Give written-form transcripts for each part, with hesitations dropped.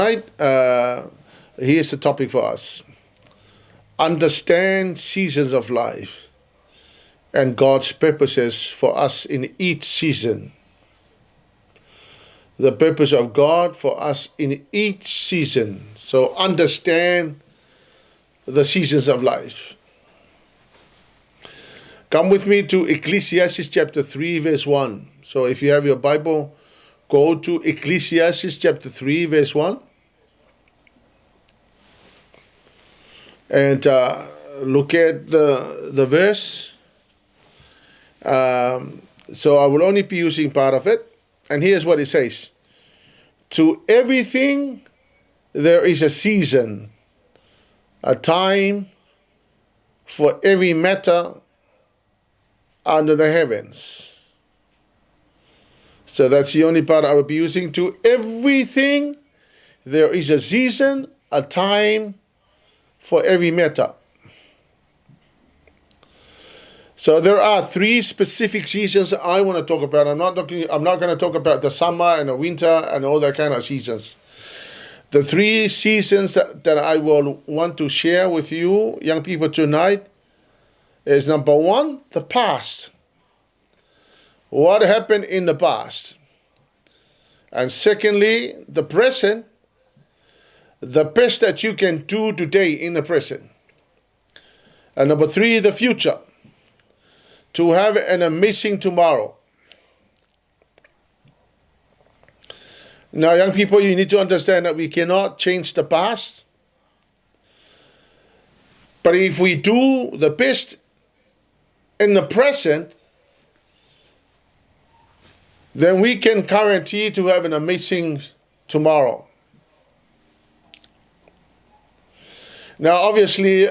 Right, here's the topic for us. Understand seasons of life and God's purposes for us in each season. The purpose of God for us in each season. So understand the seasons of life. Come with me to Ecclesiastes chapter 3 verse 1. So if you have your Bible, go to Ecclesiastes chapter 3 verse 1. And look at the verse. So I will only be using part of it. And here's what it says. To everything there is a season, a time for every matter under the heavens. So that's the only part I will be using. To everything there is a season, a time for every matter. So there are three specific seasons I want to talk about. I'm not going to talk about the summer and the winter and all that kind of seasons. The three seasons that I will want to share with you, young people, tonight is number one, the past. What happened in the past? And secondly, the present. The best that you can do today in the present. And number three, the future. To have an amazing tomorrow. Now, young people, you need to understand that we cannot change the past. But if we do the best in the present, then we can guarantee to have an amazing tomorrow. Now, obviously,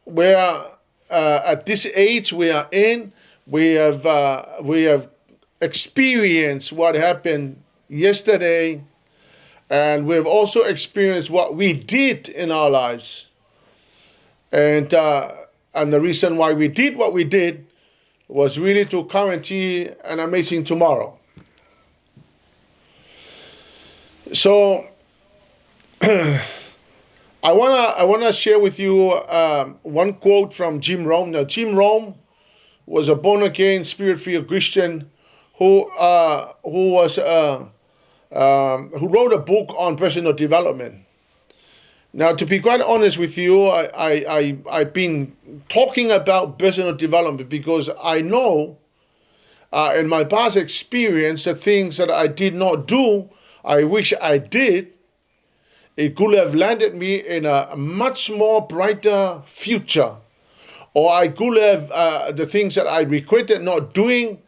we're at this age we are in. We have experienced what happened yesterday, and we've also experienced what we did in our lives. And the reason why we did what we did was really to guarantee an amazing tomorrow. So. I wanna share with you one quote from Jim Rome. Now, Jim Rome was a born-again, spirit-filled Christian who wrote a book on personal development. Now, to be quite honest with you, I've been talking about personal development because I know in my past experience the things that I did not do, I wish I did. It could have landed me in a much more brighter future. Or I could have the things that I regretted not doing,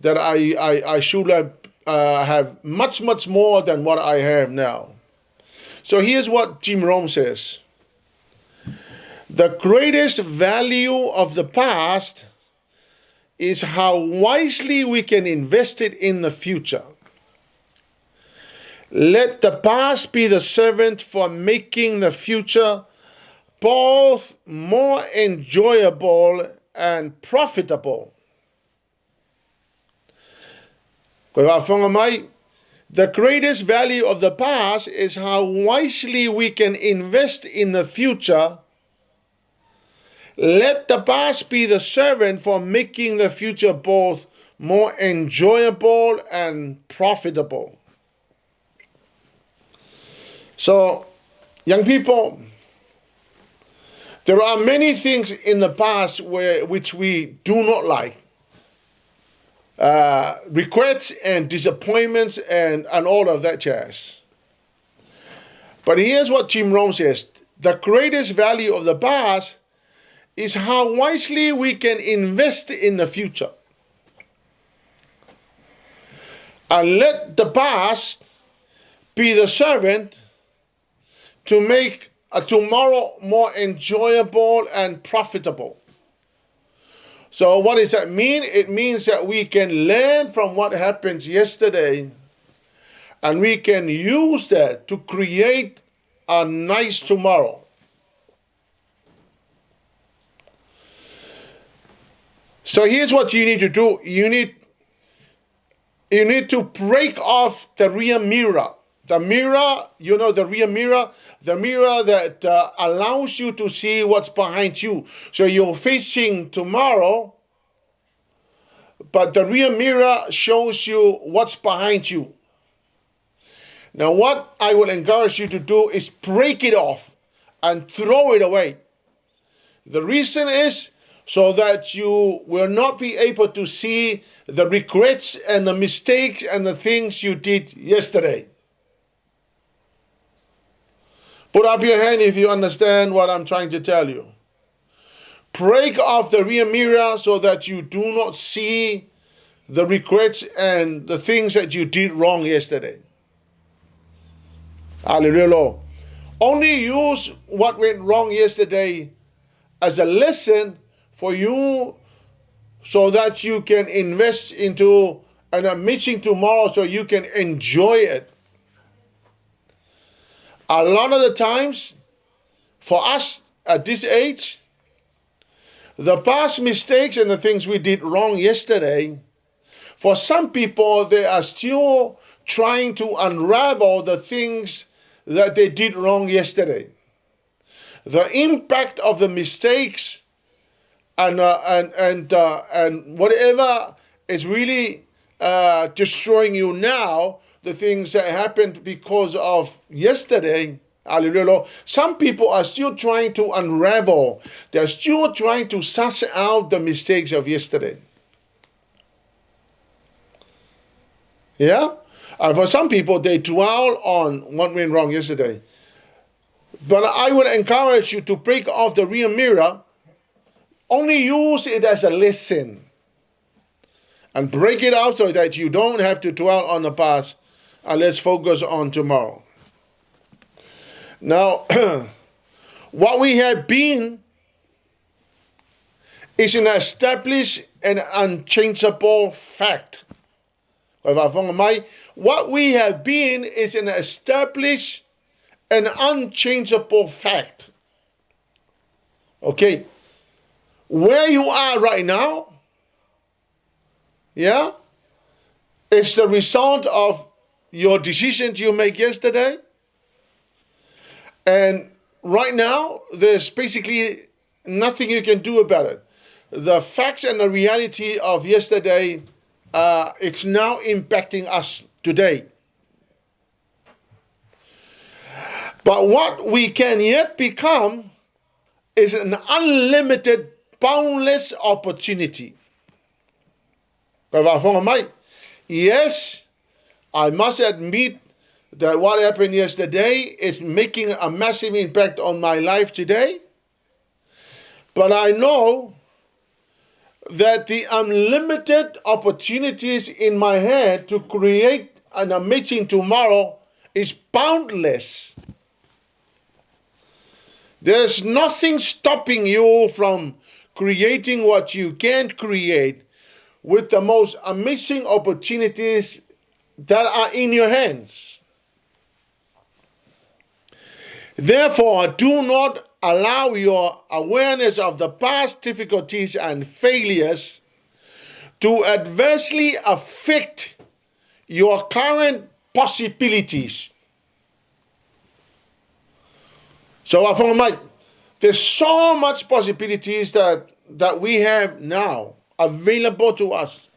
that I should have much more than what I have now. So here's what Jim Rome says. The greatest value of the past is how wisely we can invest it in the future. Let the past be the servant for making the future both more enjoyable and profitable. The greatest value of the past is how wisely we can invest in the future. Let the past be the servant for making the future both more enjoyable and profitable. So, young people, there are many things in the past which we do not like. Regrets and disappointments and all of that jazz. But here's what Jim Rome says. The greatest value of the past is how wisely we can invest in the future. And let the past be the servant to make a tomorrow more enjoyable and profitable. So what does that mean? It means that we can learn from what happened yesterday and we can use that to create a nice tomorrow. So here's what you need to do. You need to break off the rear mirror The mirror, the rear mirror, the mirror that allows you to see what's behind you. So you're facing tomorrow, but the rear mirror shows you what's behind you. Now, what I will encourage you to do is break it off and throw it away. The reason is so that you will not be able to see the regrets and the mistakes and the things you did yesterday. Put up your hand if you understand what I'm trying to tell you. Break off the rear mirror so that you do not see the regrets and the things that you did wrong yesterday. Hallelujah. Only use what went wrong yesterday as a lesson for you so that you can invest into an amazing tomorrow so you can enjoy it. A lot of the times, for us at this age, the past mistakes and the things we did wrong yesterday, for some people, they are still trying to unravel the things that they did wrong yesterday. The impact of the mistakes and whatever is really destroying you now, the things that happened because of yesterday, hallelujah. Some people are still trying to unravel. They're still trying to suss out the mistakes of yesterday. Yeah? For some people, they dwell on what went wrong yesterday. But I would encourage you to break off the rear mirror. Only use it as a lesson. And break it out so that you don't have to dwell on the past. And let's focus on tomorrow. Now, what we have been is an established and unchangeable fact. What we have been is an established and unchangeable fact. Okay. Where you are right now, yeah, it's the result of your decisions you make yesterday. And right now, there's basically nothing you can do about it. The facts and the reality of yesterday, it's now impacting us today. But what we can yet become is an unlimited, boundless opportunity. Yes, I must admit that what happened yesterday is making a massive impact on my life today. But I know that the unlimited opportunities in my hand to create an amazing tomorrow is boundless. There's nothing stopping you from creating what you can create with the most amazing opportunities that are in your hands. Therefore, do not allow your awareness of the past difficulties and failures to adversely affect your current possibilities. So, there's so much possibilities that we have now available to us.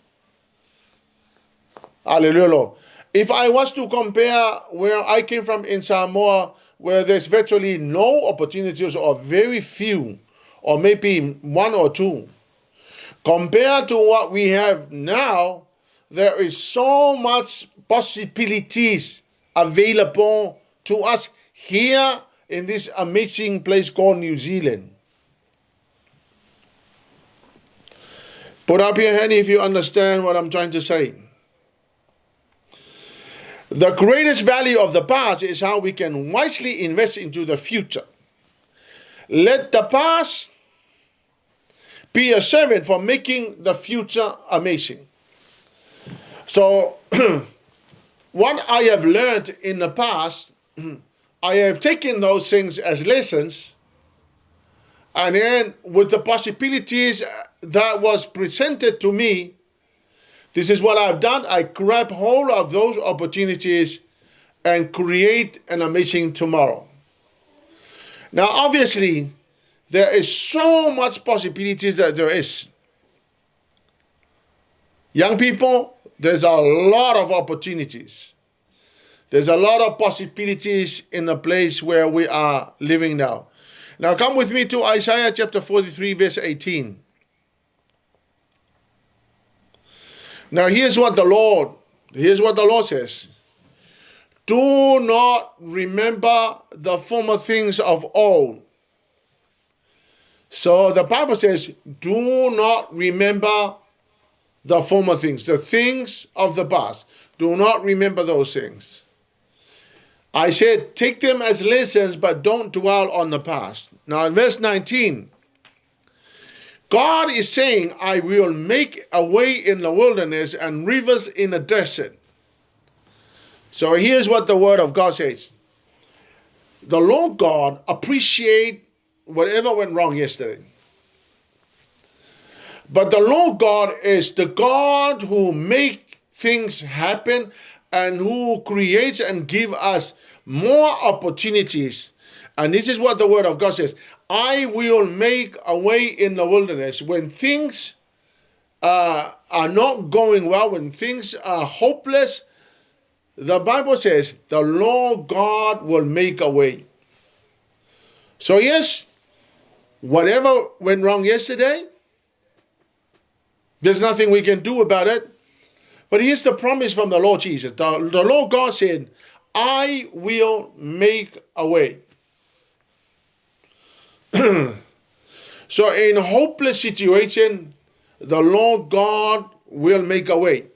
Hallelujah. If I was to compare where I came from in Samoa, where there's virtually no opportunities or very few, or maybe one or two, compared to what we have now, there is so much possibilities available to us here in this amazing place called New Zealand. Put up your hand if you understand what I'm trying to say. The greatest value of the past is how we can wisely invest into the future. Let the past be a servant for making the future amazing. So, what I have learned in the past, I have taken those things as lessons, and then with the possibilities that was presented to me, this is what I've done. I grab hold of those opportunities and create an amazing tomorrow. Now, obviously, there is so much possibilities that there is. Young people, there's a lot of opportunities. There's a lot of possibilities in the place where we are living now. Now come with me to Isaiah chapter 43 verse 18. Now here's what the Lord says. Do not remember the former things of old. So the Bible says, do not remember the former things, the things of the past. Do not remember those things. I said, take them as lessons, but don't dwell on the past. Now in verse 19, God is saying, I will make a way in the wilderness and rivers in the desert. So here's what the word of God says. The Lord God appreciates whatever went wrong yesterday. But the Lord God is the God who makes things happen and who creates and gives us more opportunities. And this is what the word of God says. I will make a way in the wilderness. When things are not going well, when things are hopeless, the Bible says the Lord God will make a way. So yes, whatever went wrong yesterday, there's nothing we can do about it. But here's the promise from the Lord Jesus. The Lord God said, I will make a way. So in a hopeless situation, the Lord God will make a way.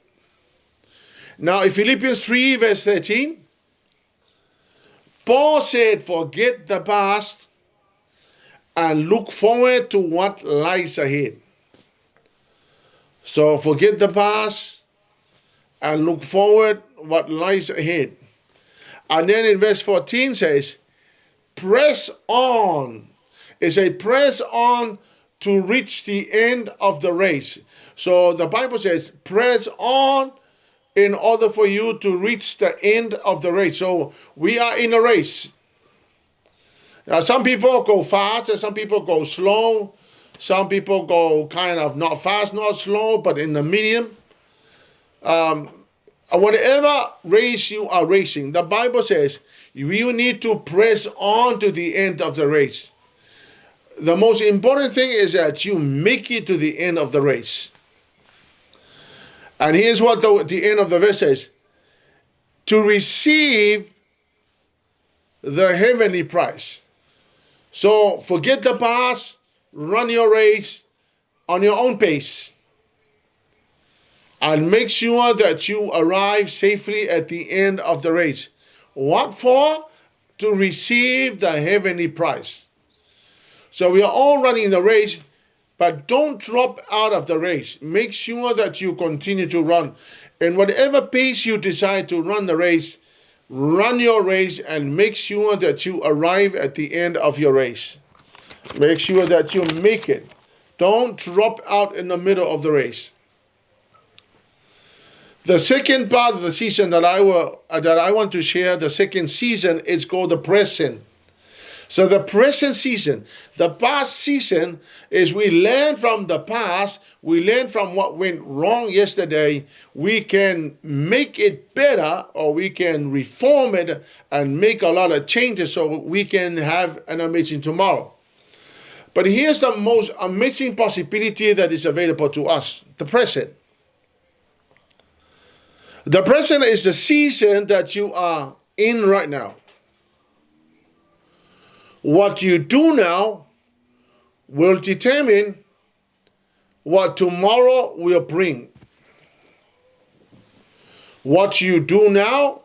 Now in Philippians 3 verse 13, Paul said, forget the past and look forward to what lies ahead. So forget the past and look forward what lies ahead. And then in verse 14 says, press on. It says, press on to reach the end of the race. So the Bible says, press on in order for you to reach the end of the race. So we are in a race. Now some people go fast and some people go slow. Some people go kind of not fast, not slow, but in the medium. Whatever race you are racing, the Bible says you need to press on to the end of the race. The most important thing is that you make it to the end of the race. And here's what the end of the verse says. To receive the heavenly prize. So forget the past, run your race on your own pace. And make sure that you arrive safely at the end of the race. What for? To receive the heavenly prize. So we are all running the race, but don't drop out of the race. Make sure that you continue to run. And whatever pace you decide to run the race, run your race and make sure that you arrive at the end of your race. Make sure that you make it. Don't drop out in the middle of the race. The second part of the season that I want to share, the second season, is called the present. So the present season, the past season is we learn from the past, we learn from what went wrong yesterday, we can make it better or we can reform it and make a lot of changes so we can have an amazing tomorrow. But here's the most amazing possibility that is available to us, the present. The present is the season that you are in right now. What you do now will determine what tomorrow will bring. What you do now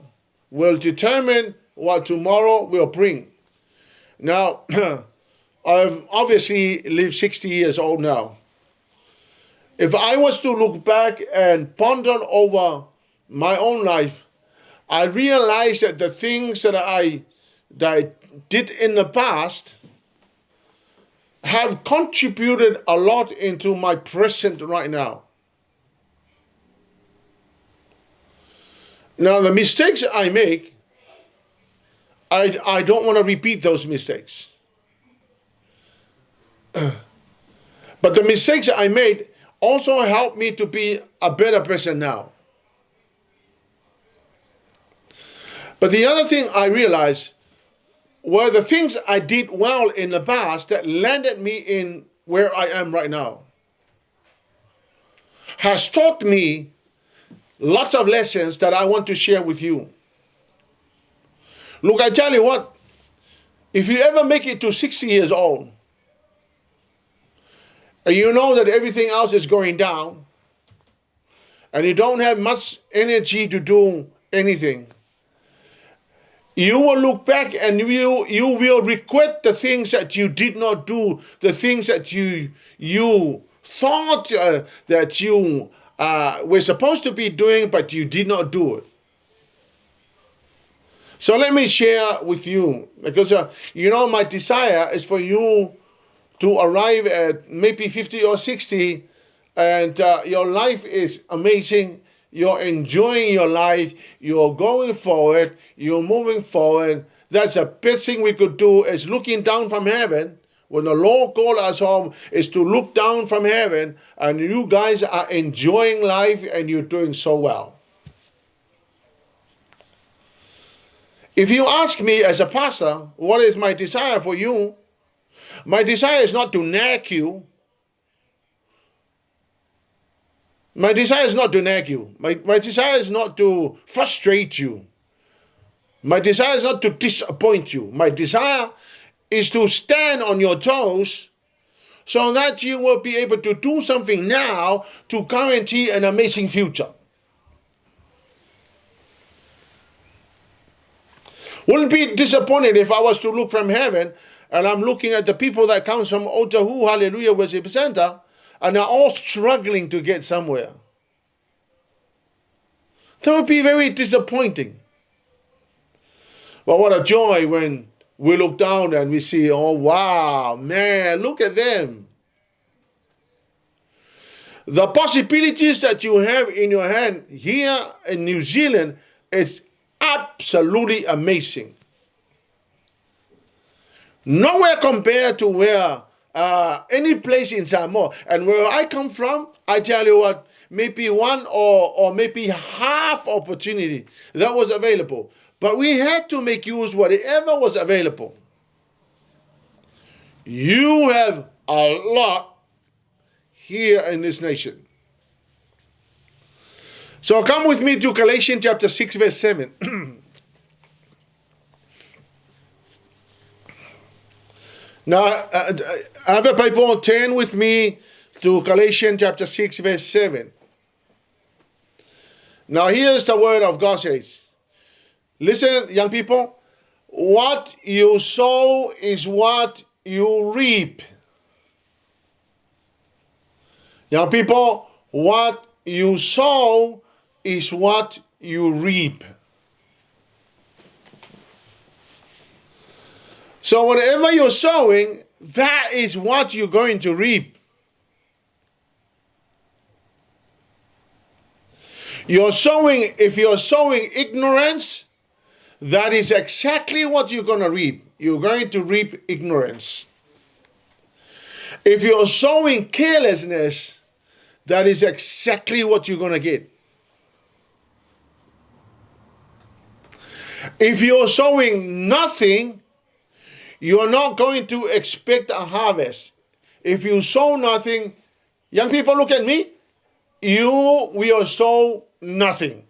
will determine what tomorrow will bring. Now, I've obviously lived 60 years old now. If I was to look back and ponder over my own life, I realized that the things that I did in the past have contributed a lot into my present right now. Now, the mistakes I make I don't want to repeat those mistakes. But the mistakes I made also helped me to be a better person now. But the other thing I realized were the things I did well in the past that landed me in where I am right now. Has taught me lots of lessons that I want to share with you. Look, I tell you what, if you ever make it to 60 years old, and you know that everything else is going down, and you don't have much energy to do anything, you will look back and you will regret the things that you did not do, the things that you thought that you were supposed to be doing, but you did not do it. So let me share with you, because my desire is for you to arrive at maybe 50 or 60, and your life is amazing. You're enjoying your life. You're going forward. You're moving forward. That's the best thing we could do, is looking down from heaven. When the Lord called us home, is to look down from heaven, and you guys are enjoying life and you're doing so well. If you ask me as a pastor, what is my desire for you? My desire is not to nag you. My desire is not to nag you. My desire is not to frustrate you. My desire is not to disappoint you. My desire is to stand on your toes so that you will be able to do something now to guarantee an amazing future. Wouldn't be disappointed if I was to look from heaven and I'm looking at the people that comes from Otahuhu, hallelujah, worship center, and they're all struggling to get somewhere. That would be very disappointing. But what a joy when we look down and we see, oh wow, man, look at them. The possibilities that you have in your hand here in New Zealand is absolutely amazing. Nowhere compared to where any place in Samoa. And where I come from, I tell you what, maybe one or maybe half opportunity that was available. But we had to make use whatever was available. You have a lot here in this nation. So come with me to Galatians chapter 6 verse 7. Now, have a Bible, turn with me to Galatians chapter 6 verse 7. Now here's the word of God says. Listen, young people, what you sow is what you reap. Young people, what you sow is what you reap. So whatever you're sowing, that is what you're going to reap. If you're sowing ignorance, that is exactly what you're going to reap. You're going to reap ignorance. If you're sowing carelessness, that is exactly what you're going to get. If you're sowing nothing, you're not going to expect a harvest. If you sow nothing, young people, look at me. You will sow nothing.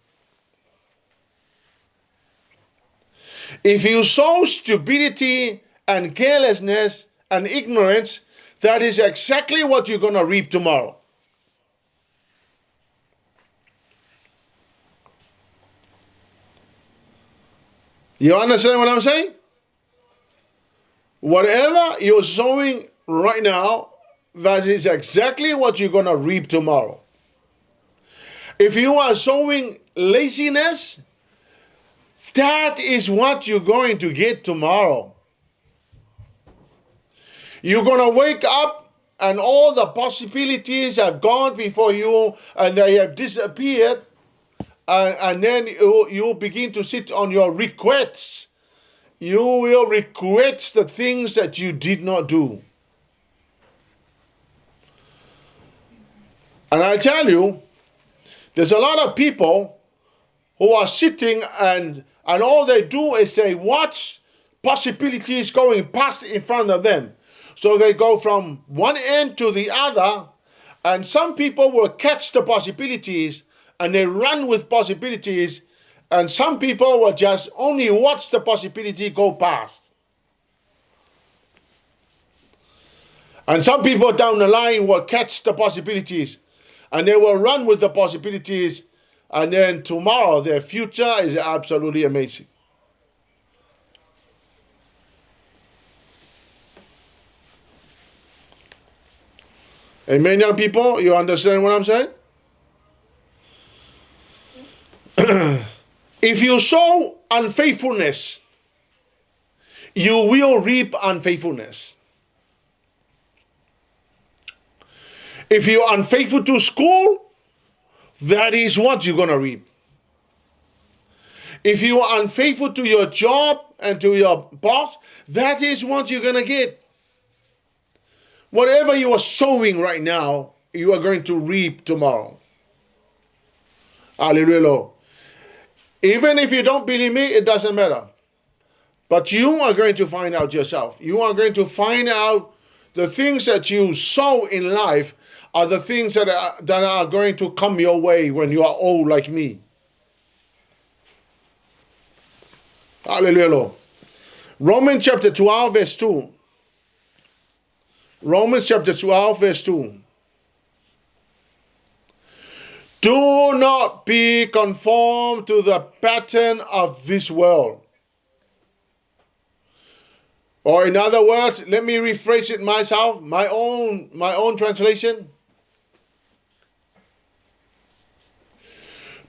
If you sow stupidity and carelessness and ignorance, that is exactly what you're going to reap tomorrow. You understand what I'm saying? Whatever you're sowing right now, that is exactly what you're going to reap tomorrow. If you are sowing laziness, that is what you're going to get tomorrow. You're going to wake up and all the possibilities have gone before you and they have disappeared. And then you begin to sit on your regrets you will regret the things that you did not do. And I tell you, there's a lot of people who are sitting and all they do is say, what possibility is going past in front of them? So they go from one end to the other, and some people will catch the possibilities and they run with possibilities, and some people will just only watch the possibility go past. And some people down the line will catch the possibilities and they will run with the possibilities, and then tomorrow their future is absolutely amazing. Amen, young people? You understand what I'm saying? If you sow unfaithfulness, you will reap unfaithfulness. If you're unfaithful to school, that is what you're going to reap. If you are unfaithful to your job and to your boss, that is what you're going to get. Whatever you are sowing right now, you are going to reap tomorrow. Hallelujah. Even if you don't believe me, it doesn't matter. But you are going to find out yourself. You are going to find out the things that you sow in life are the things that are going to come your way when you are old like me. Hallelujah. Romans chapter 12 verse 2. Romans chapter 12 verse 2. Do not be conformed to the pattern of this world. Or in other words, let me rephrase it myself, my own translation.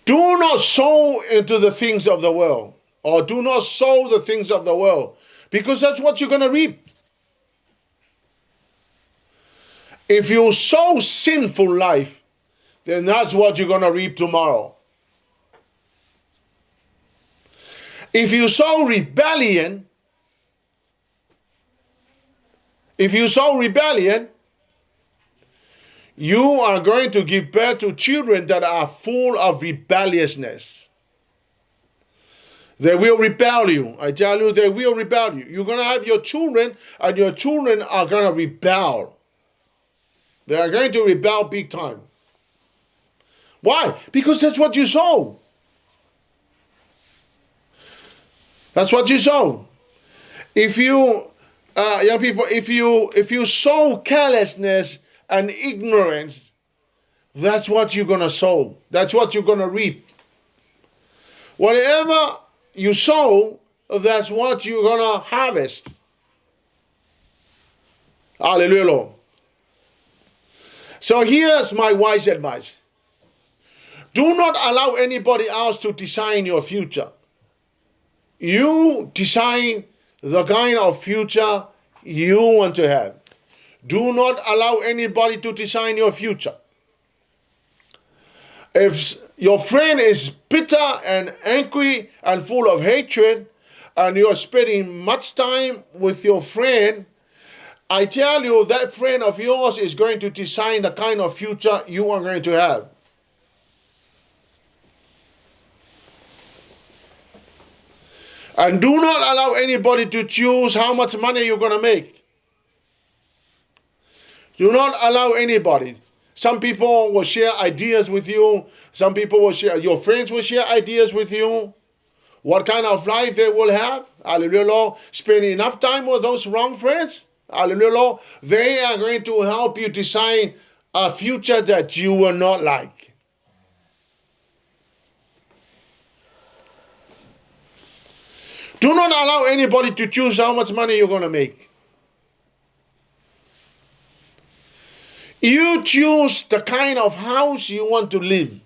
Do not sow into the things of the world, or do not sow the things of the world, because that's what you're going to reap. If you sow sinful life, then that's what you're going to reap tomorrow. If you sow rebellion, you are going to give birth to children that are full of rebelliousness. They will rebel you. I tell you, they will rebel you. You're going to have your children, and your children are going to rebel. They are going to rebel big time. Why? Because that's what you sow. That's what you sow. If you, young people, if you sow carelessness and ignorance, that's what you're going to sow. That's what you're going to reap. Whatever you sow, that's what you're going to harvest. Hallelujah. So here's my wise advice. Do not allow anybody else to design your future. You design the kind of future you want to have. Do not allow anybody to design your future. If your friend is bitter and angry and full of hatred, and you are spending much time with your friend, I tell you, that friend of yours is going to design the kind of future you are going to have. And do not allow anybody to choose how much money you're going to make. Do not allow anybody. Some people will share ideas with you. Some people will share, your friends will share ideas with you. What kind of life they will have. Hallelujah. Spend enough time with those wrong friends. Hallelujah. They are going to help you design a future that you will not like. Do not allow anybody to choose how much money you're going to make. You choose the kind of house you want to live.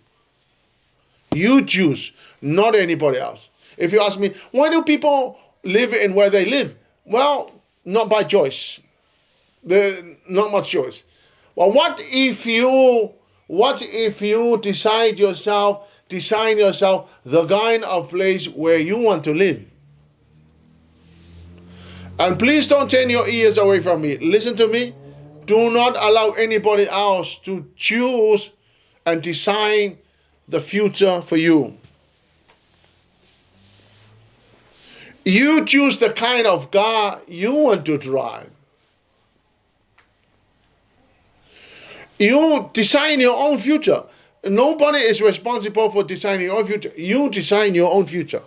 You choose, not anybody else. If you ask me, why do people live in where they live? Well, not by choice. There's not much choice. Well, what if you design yourself the kind of place where you want to live? And please don't turn your ears away from me. Listen to me. Do not allow anybody else to choose and design the future for you. You choose the kind of car you want to drive. You design your own future. Nobody is responsible for designing your own future. You design your own future.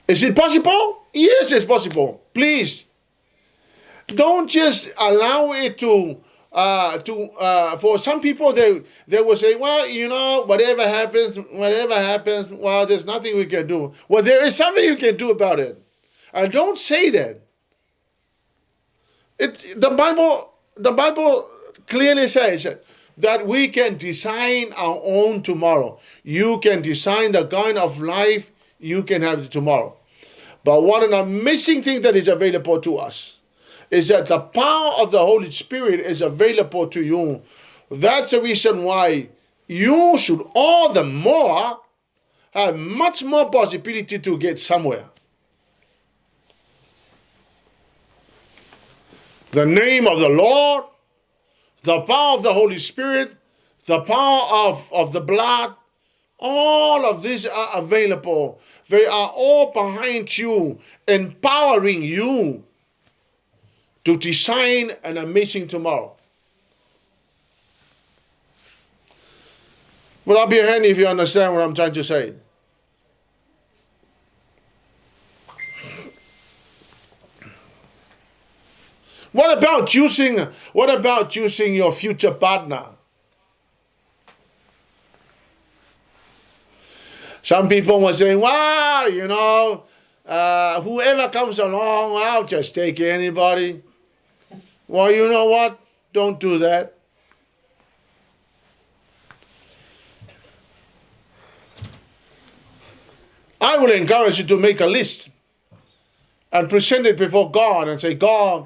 Is it possible? Yes, it's possible. Please, don't just allow it to for some people, they will say, well, you know, whatever happens, well, there's nothing we can do. Well, there is something you can do about it. And don't say that. The Bible clearly says that we can design our own tomorrow. You can design the kind of life you can have tomorrow. But what an amazing thing that is available to us is that the power of the Holy Spirit is available to you. That's the reason why you should all the more have much more possibility to get somewhere. The name of the Lord, the power of the Holy Spirit, the power of the blood, all of these are available. They are all behind you, empowering you to design an amazing tomorrow. Put up your hand if you understand what I'm trying to say. What about choosing your future partner? Some people will say, well, you know, whoever comes along, I'll just take anybody. Well, you know what? Don't do that. I will encourage you to make a list and present it before God and say, God,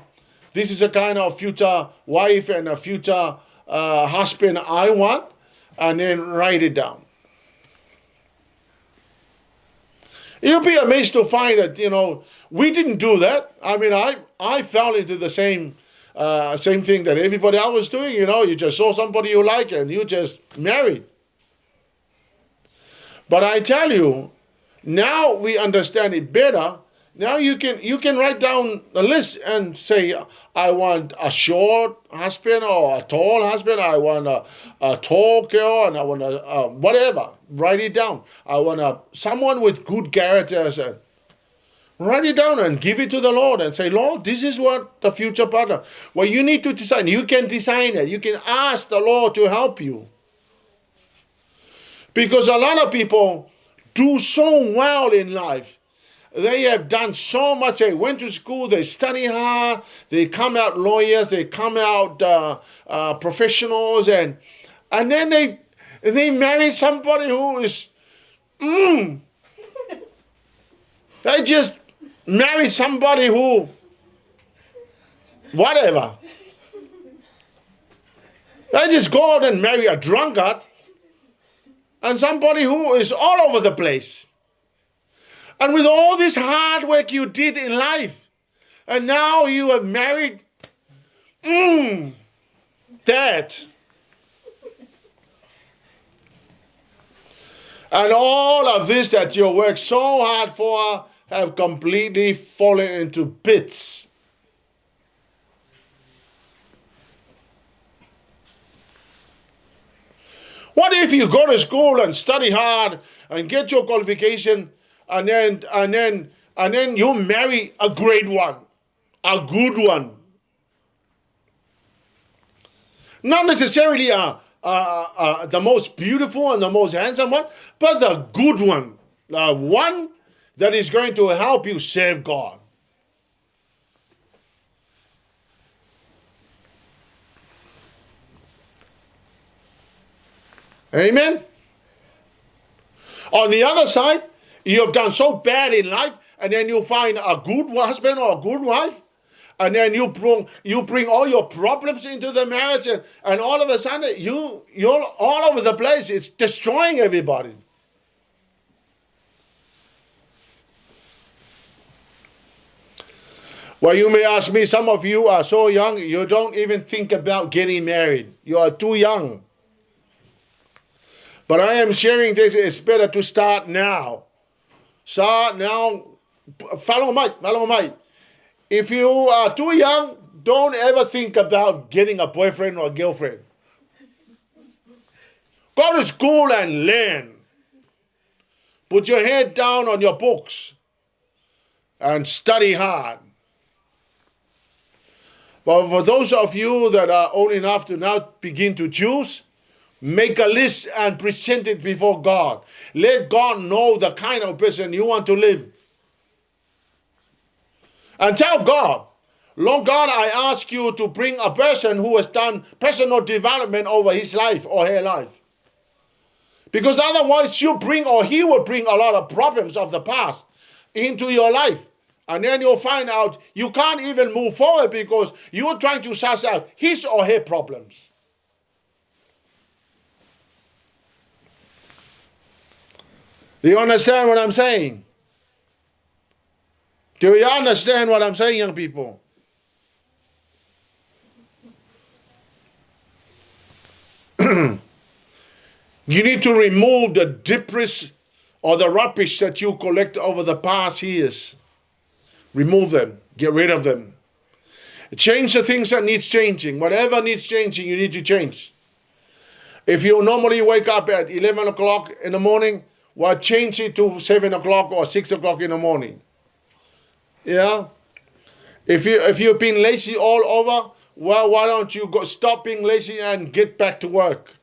this is a kind of future wife and a future husband I want, and then write it down. You'll be amazed to find that, you know, we didn't do that. I mean, I fell into the same thing that everybody else was doing. You know, you just saw somebody you like and you just married. But I tell you, now we understand it better. Now you can write down a list and say, I want a short husband or a tall husband. I want a tall girl, and I want a whatever. Write it down. I want someone with good characters. And write it down and give it to the Lord and say, Lord, this is what the future partner. Well, you need to design. You can design it. You can ask the Lord to help you. Because a lot of people do so well in life. They have done so much. They went to school. They study hard. They come out lawyers. They come out professionals, and then they marry somebody who is. They just marry somebody who, whatever. They just go out and marry a drunkard, and somebody who is all over the place. And with all this hard work you did in life, and now you are married, that. And all of this that you worked so hard for have completely fallen into bits. What if you go to school and study hard and get your qualification, and then you marry a great one, a good one? Not necessarily the most beautiful and the most handsome one, but the good one, the one that is going to help you serve God. Amen? On the other side, you have done so bad in life, and then you find a good husband or a good wife, and then you bring all your problems into the marriage, and all of a sudden you're all over the place. It's destroying everybody. Well, you may ask me, some of you are so young, you don't even think about getting married. You are too young. But I am sharing this, it's better to start now. Start now. Follow my. If you are too young, don't ever think about getting a boyfriend or a girlfriend. Go to school and learn. Put your head down on your books and study hard. But for those of you that are old enough to now begin to choose, make a list and present it before God. Let God know the kind of person you want to live. And tell God, Lord God, I ask you to bring a person who has done personal development over his life or her life. Because otherwise he will bring a lot of problems of the past into your life. And then you'll find out you can't even move forward because you're trying to suss out his or her problems. Do you understand what I'm saying? Do you understand what I'm saying, young people? You need to remove the debris or the rubbish that you collect over the past years. Remove them. Get rid of them. Change the things that needs changing. Whatever needs changing, you need to change. If you normally wake up at 11 o'clock in the morning, well, change it to 7 o'clock or 6 o'clock in the morning. Yeah? If you've been lazy all over, well, why don't you stop being lazy and get back to work?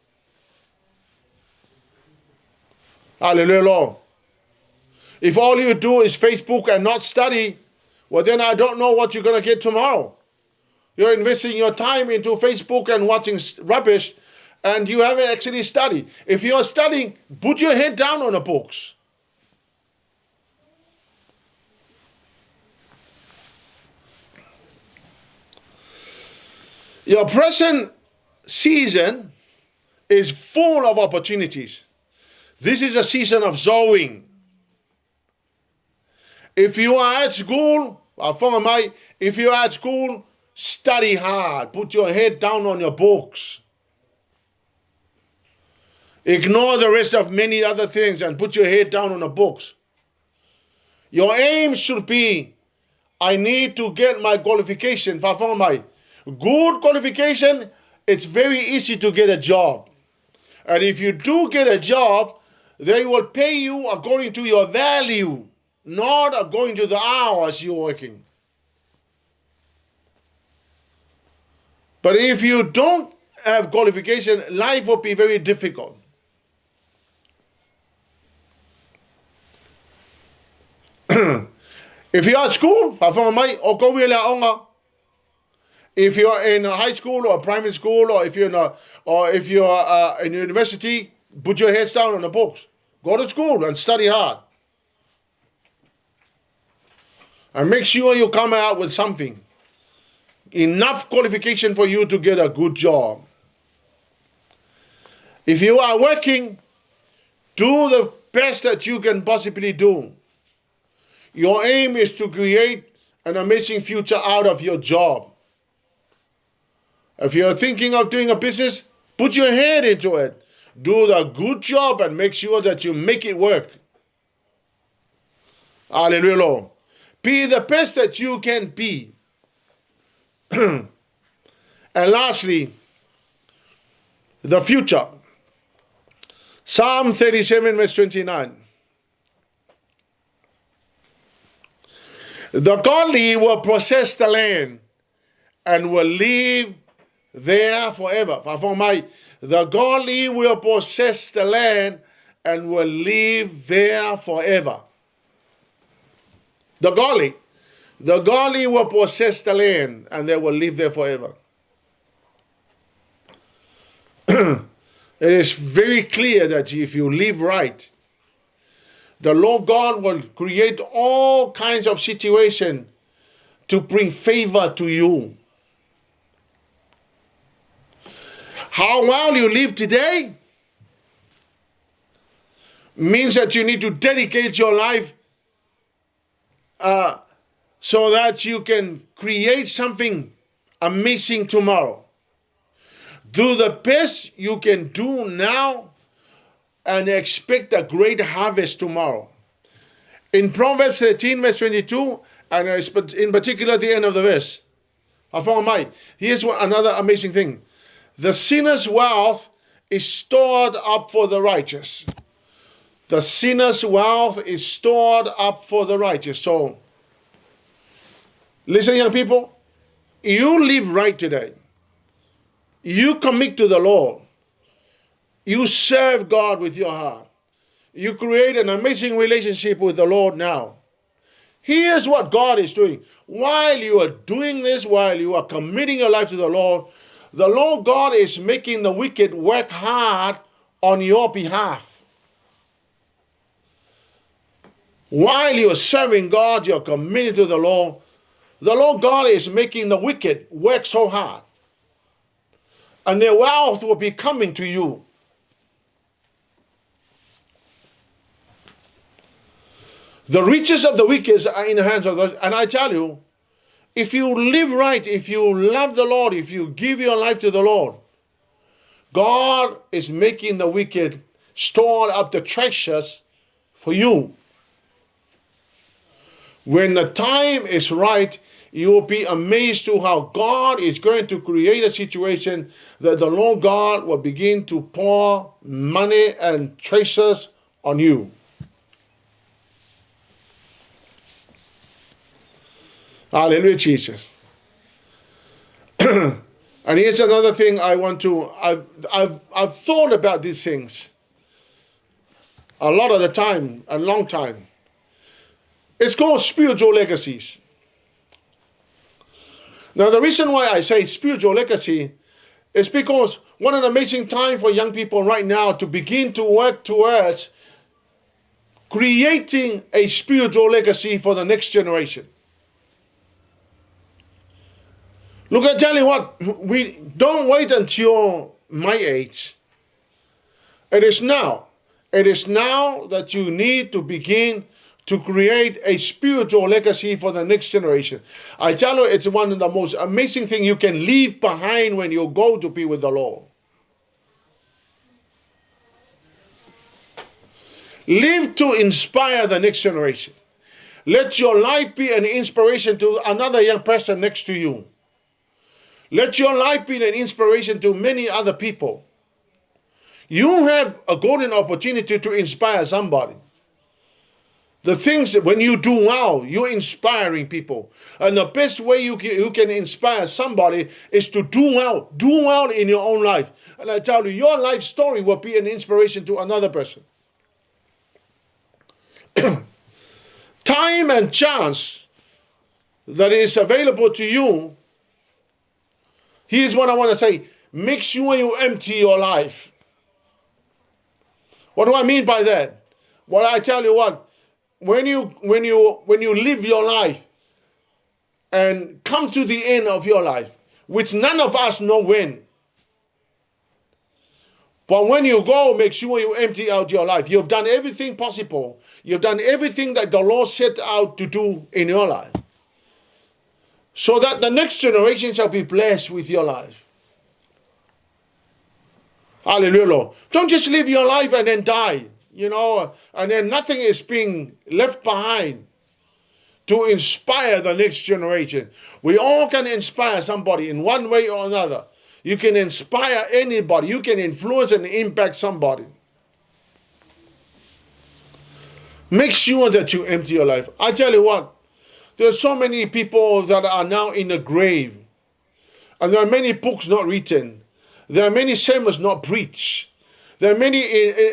Hallelujah. If all you do is Facebook and not study, well, then I don't know what you're going to get tomorrow. You're investing your time into Facebook and watching rubbish, and you haven't actually studied. If you're studying, put your head down on the books. Your present season is full of opportunities. This is a season of sowing. If you are at school, study hard. Put your head down on your books. Ignore the rest of many other things and put your head down on the books. Your aim should be, I need to get my qualification. Good qualification, it's very easy to get a job. And if you do get a job, they will pay you according to your value, not according to the hours you're working. But if you don't have qualification, life will be very difficult. If you're at school, if you're in a high school or primary school, or if you're in university, put your heads down on the books. Go to school and study hard. And make sure you come out with something. Enough qualification for you to get a good job. If you are working, do the best that you can possibly do. Your aim is to create an amazing future out of your job. If you're thinking of doing a business, put your head into it. Do the good job and make sure that you make it work. Hallelujah. Be the best that you can be. And lastly, the future. Psalm 37 verse 29. The godly will possess the land and will live there forever. The godly will possess the land and will live there forever. The godly will possess the land and they will live there forever. It is very clear that if you live right, the Lord God will create all kinds of situations to bring favor to you. How well you live today means that you need to dedicate your life so that you can create something amazing tomorrow. Do the best you can do now and expect a great harvest tomorrow. In Proverbs 13, verse 22, and in particular the end of the verse, here's another amazing thing. The sinner's wealth is stored up for the righteous. The sinner's wealth is stored up for the righteous. So, listen, young people, you live right today. You commit to the Lord. You serve God with your heart. You create an amazing relationship with the Lord now. Here's what God is doing. While you are doing this, while you are committing your life to the Lord God is making the wicked work hard on your behalf. While you are serving God, you're committed to the Lord God is making the wicked work so hard. And their wealth will be coming to you. The riches of the wicked are in the hands of God. And I tell you, if you live right, if you love the Lord, if you give your life to the Lord, God is making the wicked store up the treasures for you. When the time is right, you will be amazed to how God is going to create a situation that the Lord God will begin to pour money and treasures on you. Hallelujah, Jesus. And here's another thing I've thought about these things a lot of the time, a long time. It's called spiritual legacies. Now, the reason why I say spiritual legacy is because what an amazing time for young people right now to begin to work towards creating a spiritual legacy for the next generation. Look, I tell you what, we don't wait until my age. It is now. It is now that you need to begin to create a spiritual legacy for the next generation. I tell you, it's one of the most amazing things you can leave behind when you go to be with the Lord. Live to inspire the next generation. Let your life be an inspiration to another young person next to you. Let your life be an inspiration to many other people. You have a golden opportunity to inspire somebody. The things that when you do well, you're inspiring people. And the best way you can inspire somebody is to do well. Do well in your own life. And I tell you, your life story will be an inspiration to another person. Time and chance that is available to you. Here's what I want to say. Make sure you empty your life. What do I mean by that? Well, I tell you what. When you live your life and come to the end of your life, which none of us know when. But when you go, make sure you empty out your life. You've done everything possible. You've done everything that the Lord set out to do in your life. So that the next generation shall be blessed with your life. Hallelujah, Lord. Don't just live your life and then die, and then nothing is being left behind to inspire the next generation. We all can inspire somebody in one way or another. You can inspire anybody. You can influence and impact somebody. Make sure that you empty your life. I tell you what. There are so many people that are now in the grave. And there are many books not written. There are many sermons not preached. There are many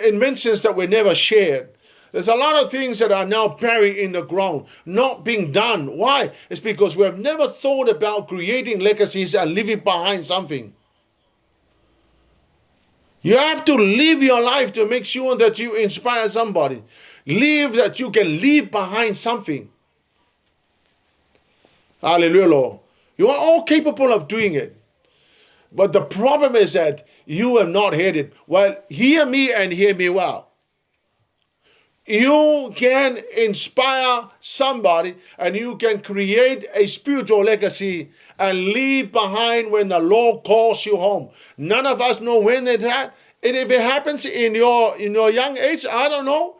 inventions that were never shared. There's a lot of things that are now buried in the ground, not being done. Why? It's because we have never thought about creating legacies and leaving behind something. You have to live your life to make sure that you inspire somebody. Live that you can leave behind something. Hallelujah, Lord. You are all capable of doing it. But the problem is that you have not heard it. Well, hear me and hear me well. you can inspire somebody and you can create a spiritual legacy and leave behind when the Lord calls you home. None of us know when it happens. And if it happens in your young age, I don't know.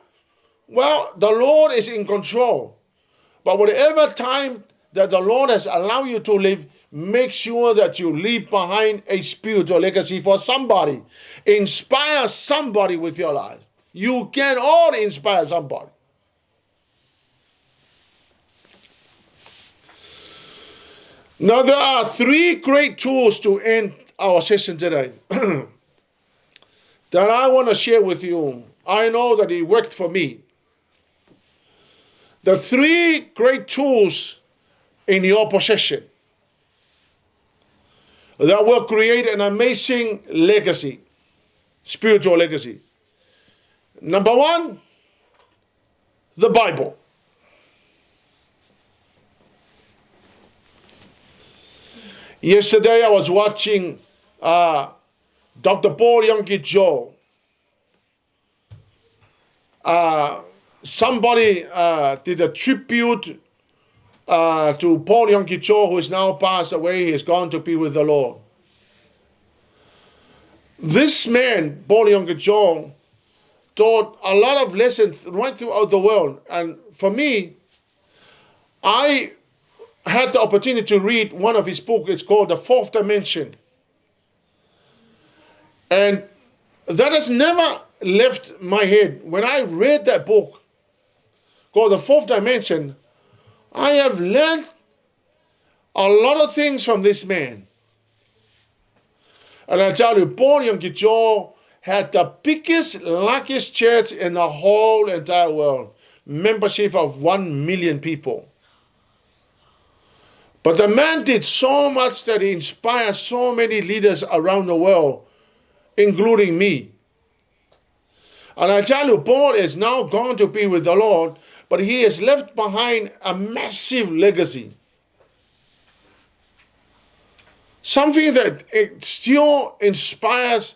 Well, the Lord is in control. But whatever time that the Lord has allowed you to live, make sure that you leave behind a spiritual legacy for somebody. Inspire somebody with your life. You can all inspire somebody. Now, there are three great tools to end our session today that I want to share with you. I know that it worked for me. The three great tools in your possession that will create an amazing legacy, spiritual legacy. Number one, the Bible. Yesterday I was watching Dr. Paul Yonggi-cho. Somebody did a tribute to Paul Yonggi-cho, who is now passed away. He has gone to be with the Lord. This man, Paul Yonggi-cho, taught a lot of lessons right throughout the world. And for me, I had the opportunity to read one of his books. It's called The Fourth Dimension. And that has never left my head. When I read that book called The Fourth Dimension, I have learned a lot of things from this man. And I tell you, Paul Yonggi-cho had the biggest, luckiest church in the whole entire world. Membership of 1 million people. But the man did so much that he inspired so many leaders around the world, including me. And I tell you, Paul is now going to be with the Lord, but he has left behind a massive legacy. Something that it still inspires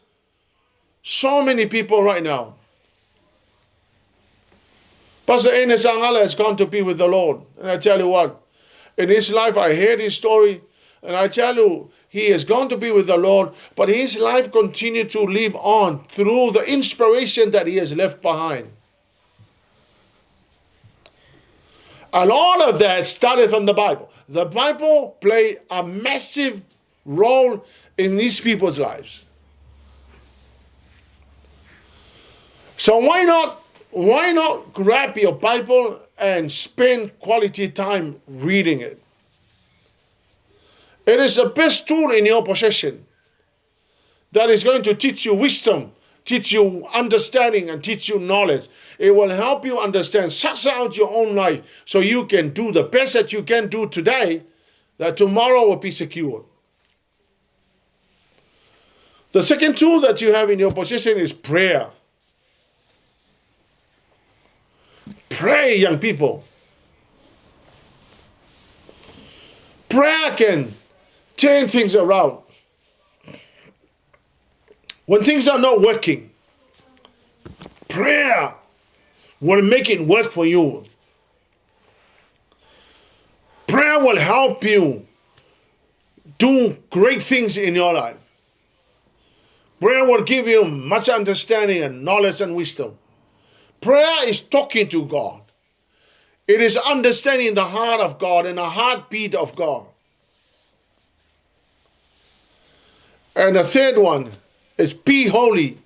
so many people right now. Pastor Enes Angala has gone to be with the Lord. And I tell you what, in his life, I heard his story, and I tell you, he has gone to be with the Lord, but his life continued to live on through the inspiration that he has left behind. And all of that started from the Bible. The Bible played a massive role in these people's lives. So why not grab your Bible and spend quality time reading it? It is the best tool in your possession that is going to teach you wisdom, teach you understanding, and teach you knowledge. It will help you understand, suss out your own life so you can do the best that you can do today, that tomorrow will be secure. The second tool that you have in your possession is prayer. Pray, young people. Prayer can turn things around. When things are not working, prayer will make it work for you. Prayer will help you do great things in your life. Prayer will give you much understanding and knowledge and wisdom. Prayer is talking to God. It is understanding the heart of God and the heartbeat of God. And the third one is be holy.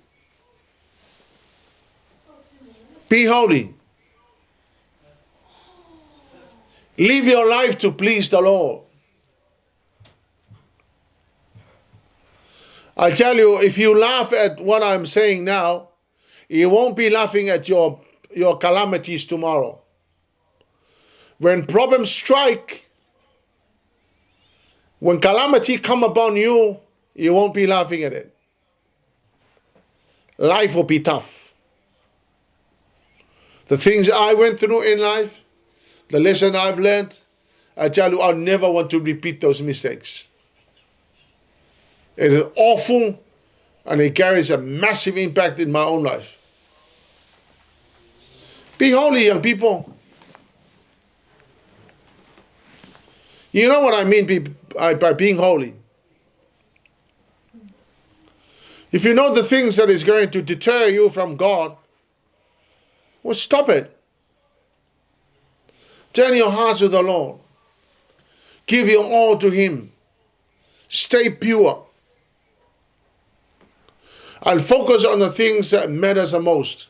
Be holy. Live your life to please the Lord. I tell you, if you laugh at what I'm saying now, you won't be laughing at your calamities tomorrow. When problems strike, when calamity come upon you, you won't be laughing at it. Life will be tough. The things I went through in life, the lesson I've learned, I tell you, I'll never want to repeat those mistakes. It is awful, and it carries a massive impact in my own life. Be holy, young people. You know what I mean by being holy. If you know the things that is going to deter you from God, well, stop it. Turn your hearts to the Lord. Give your all to Him. Stay pure. And focus on the things that matters the most.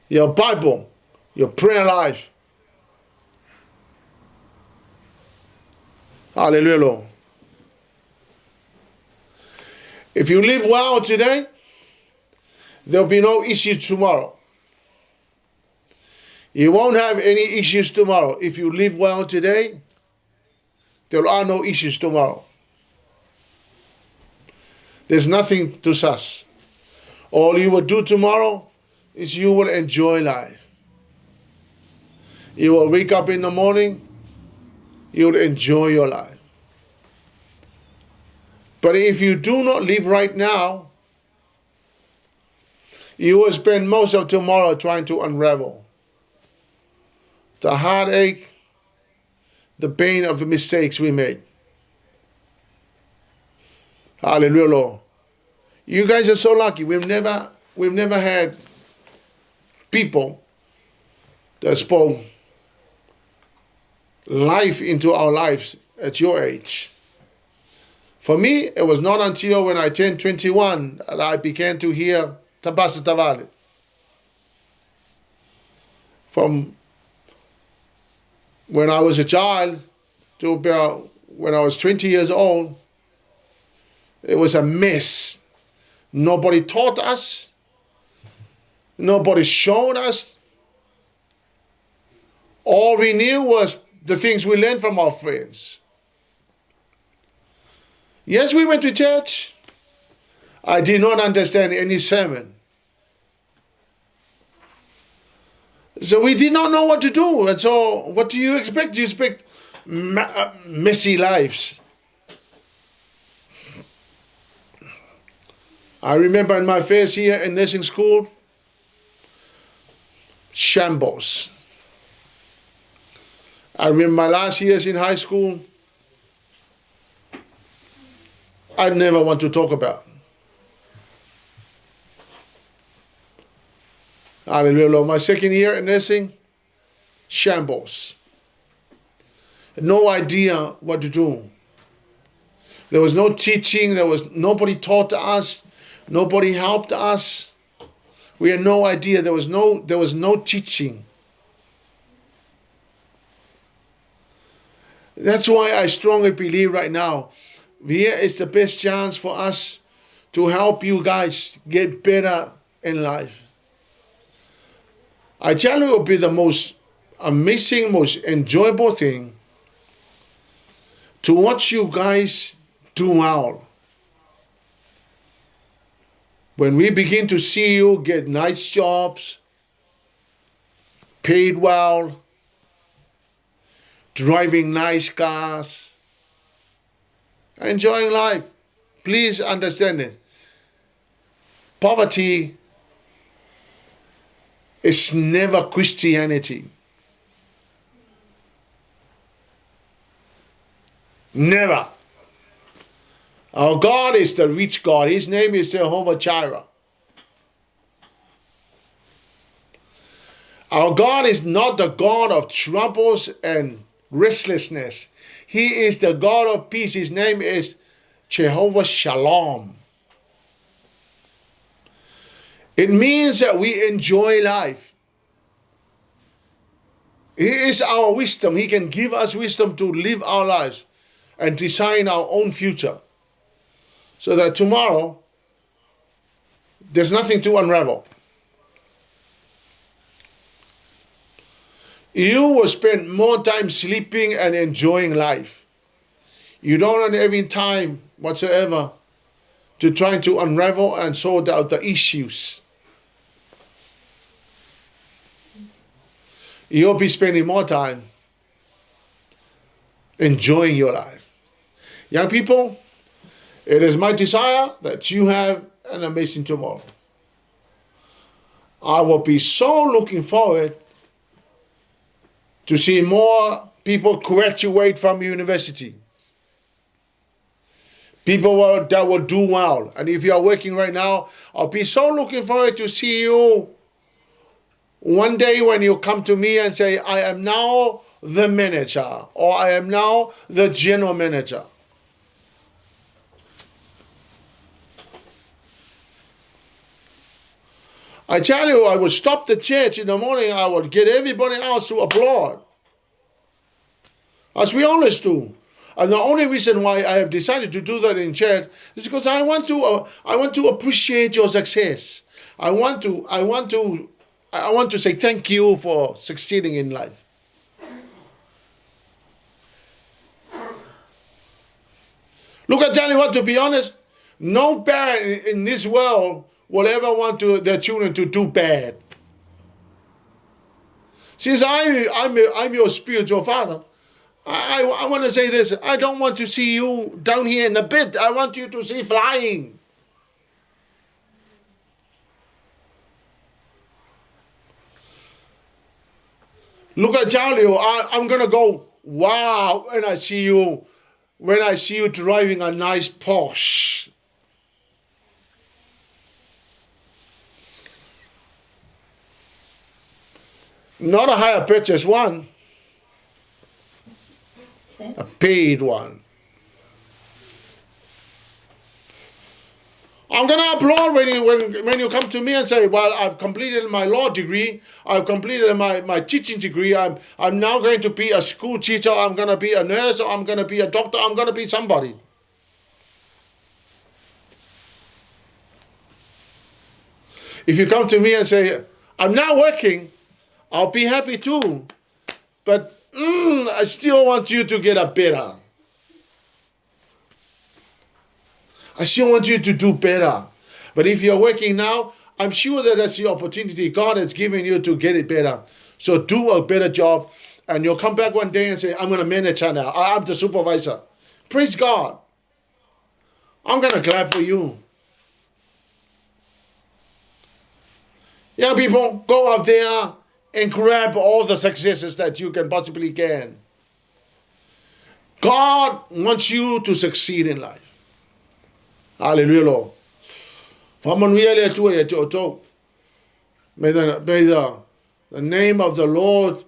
Your Bible, your prayer life. Hallelujah, Lord. If you live well today, there'll be no issues tomorrow. You won't have any issues tomorrow. If you live well today, there are no issues tomorrow. There's nothing to sus. All you will do tomorrow is you will enjoy life. You will wake up in the morning, you will enjoy your life. But if you do not live right now, you will spend most of tomorrow trying to unravel the heartache, the pain of the mistakes we made. Hallelujah, Lord. You guys are so lucky. We've never had people that spoke life into our lives at your age. For me, it was not until when I turned 21 that I began to hear Tabasa Tavale. From when I was a child to about when I was 20 years old, it was a mess. Nobody taught us. Nobody showed us. All we knew was the things we learned from our friends. Yes, we went to church. I did not understand any sermon. So we did not know what to do. And so what do you expect? Do you expect messy lives? I remember in my first year in nursing school, shambles. I remember my last years in high school, I never want to talk about. Hallelujah, Lord. My second year in nursing, shambles. No idea what to do. There was no teaching. There was nobody taught us. Nobody helped us. We had no idea. There was no teaching. That's why I strongly believe right now, here is the best chance for us to help you guys get better in life. I tell you, it will be the most amazing, most enjoyable thing to watch you guys do well. When we begin to see you get nice jobs, paid well, driving nice cars, enjoying life. Please understand it. Poverty is never Christianity. Never. Our God is the rich God. His name is Jehovah Jireh. Our God is not the God of troubles and restlessness. He is the God of peace. His name is Jehovah Shalom. It means that we enjoy life. He is our wisdom. He can give us wisdom to live our lives and design our own future. So that tomorrow, there's nothing to unravel. You will spend more time sleeping and enjoying life. You don't have any time whatsoever to try to unravel and sort out the issues. You'll be spending more time enjoying your life. Young people, it is my desire that you have an amazing tomorrow. I will be so looking forward to see more people graduate from university. People that will do well. And if you are working right now, I'll be so looking forward to see you one day when you come to me and say, I am now the manager, or I am now the general manager. I tell you, I would stop the church in the morning, I would get everybody else to applaud. As we always do. And the only reason why I have decided to do that in church is because I want to appreciate your success. I want to say thank you for succeeding in life. Look, I tell you what, to be honest, no parent in this world will ever want their children to do bad. Since I'm your spiritual father, I want to say this. I don't want to see you down here in the pit. I want you to see flying. Look, I tell you, I'm going to go, wow, when I see you driving a nice Porsche. Not a hire purchase one, a paid one. I'm going to applaud when you come to me and say, well, I've completed my law degree, I've completed my teaching degree, I'm now going to be a school teacher, I'm going to be a nurse, or I'm going to be a doctor, I'm going to be somebody. If you come to me and say, I'm now working, I'll be happy too, but I still want you to get a better. I still want you to do better. But if you're working now, I'm sure that that's the opportunity God has given you to get it better. So do a better job, and you'll come back one day and say, I'm going to manage her now. I'm the supervisor. Praise God. I'm going to clap for you. Young people, go out there and grab all the successes that you can possibly can. God wants you to succeed in life. Hallelujah, Lord. May the name of the Lord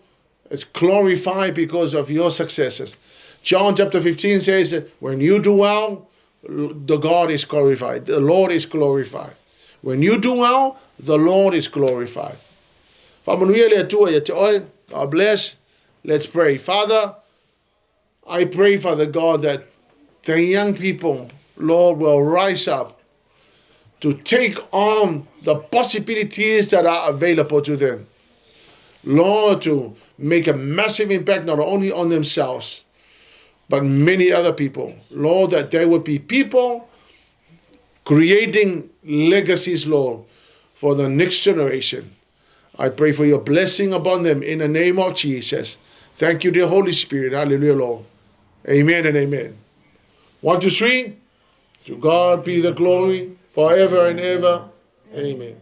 is glorified because of your successes. John chapter 15 says that when you do well, the God is glorified. The Lord is glorified. When you do well, the Lord is glorified. God bless. Let's pray. Father, I pray, Father God, that the young people, Lord, will rise up to take on the possibilities that are available to them. Lord, to make a massive impact not only on themselves, but many other people. Lord, that there would be people creating legacies, Lord, for the next generation. I pray for your blessing upon them in the name of Jesus. Thank you, dear Holy Spirit. Hallelujah, Lord. Amen and amen. 1, 2, 3. To God be the glory forever and ever. Amen.